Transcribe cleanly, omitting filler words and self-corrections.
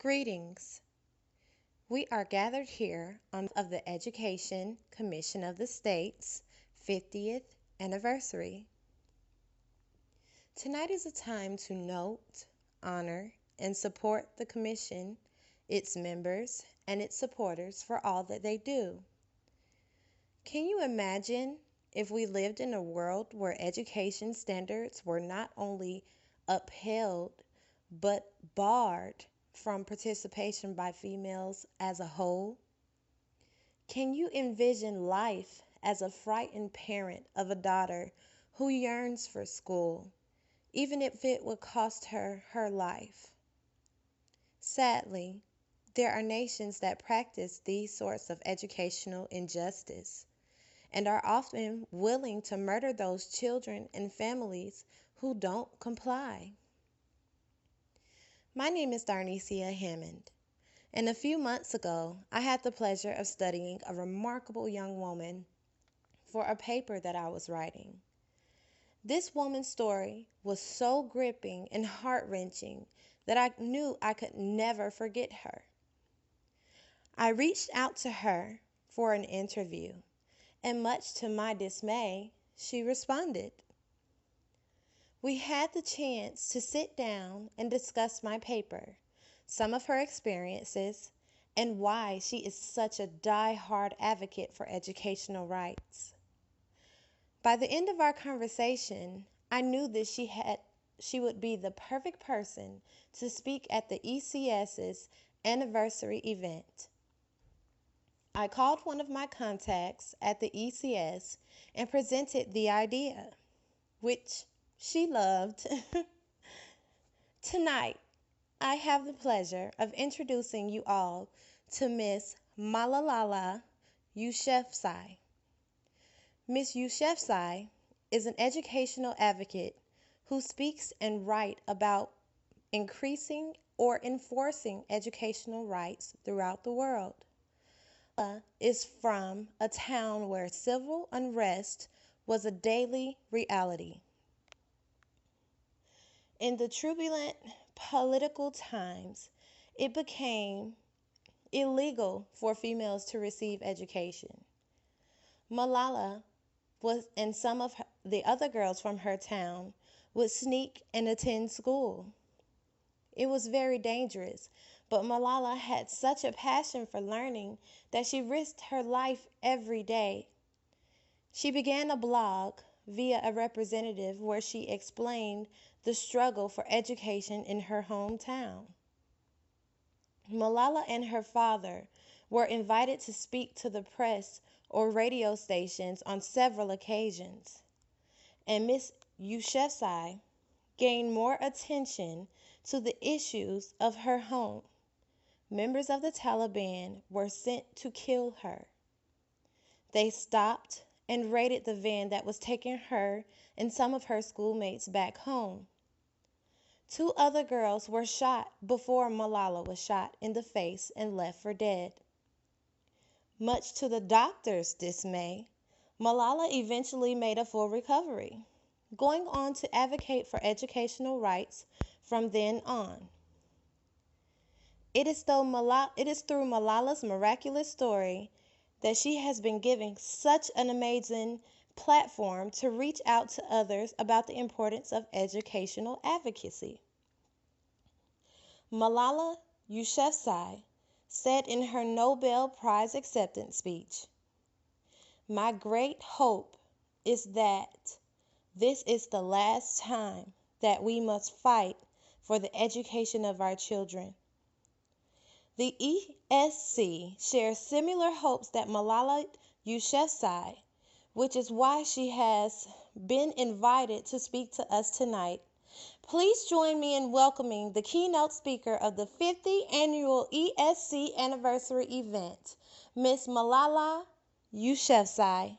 Greetings. We are gathered here on of the Education Commission of the State's 50th anniversary. Tonight is a time to note, honor, and support the Commission, its members, and its supporters for all that they do. Can you imagine if we lived in a world where education standards were not only upheld but barred from participation by females as a whole? Can you envision life as a frightened parent of a daughter who yearns for school, even if it would cost her her life? Sadly, there are nations that practice these sorts of educational injustice and are often willing to murder those children and families who don't comply. My name is Darneishia Hammond, and a few months ago, I had the pleasure of studying a remarkable young woman for a paper that I was writing. This woman's story was so gripping and heart-wrenching that I knew I could never forget her. I reached out to her for an interview, and much to my dismay, she responded. We had the chance to sit down and discuss my paper, some of her experiences, and why she is such a die-hard advocate for educational rights. By the end of our conversation, I knew that she would be the perfect person to speak at the ECS's anniversary event. I called one of my contacts at the ECS and presented the idea, which she loved. Tonight, I have the pleasure of introducing you all to Miss Malala Yousafzai. Miss Yousafzai is an educational advocate who speaks and writes about increasing or enforcing educational rights throughout the world. Malala is from a town where civil unrest was a daily reality. In the turbulent political times, it became illegal for females to receive education. Malala and some of the other girls from her town would sneak and attend school. It was very dangerous, but Malala had such a passion for learning that she risked her life every day. She began a blog via a representative where she explained the struggle for education in her hometown. Malala and her father were invited to speak to the press or radio stations on several occasions, and Miss Yousafzai gained more attention to the issues of her home. Members of the Taliban were sent to kill her. They stopped and raided the van that was taking her and some of her schoolmates back home. 2 other girls were shot before Malala was shot in the face and left for dead. Much to the doctor's dismay, Malala eventually made a full recovery, going on to advocate for educational rights from then on. It is through Malala's miraculous story that she has been given such an amazing platform to reach out to others about the importance of educational advocacy. Malala Yousafzai said in her Nobel Prize acceptance speech, "My great hope is that this is the last time that we must fight for the education of our children." The ESC shares similar hopes that Malala Yousafzai, which is why she has been invited to speak to us tonight. Please join me in welcoming the keynote speaker of the 50th Annual ESC Anniversary event, Miss Malala Yousafzai.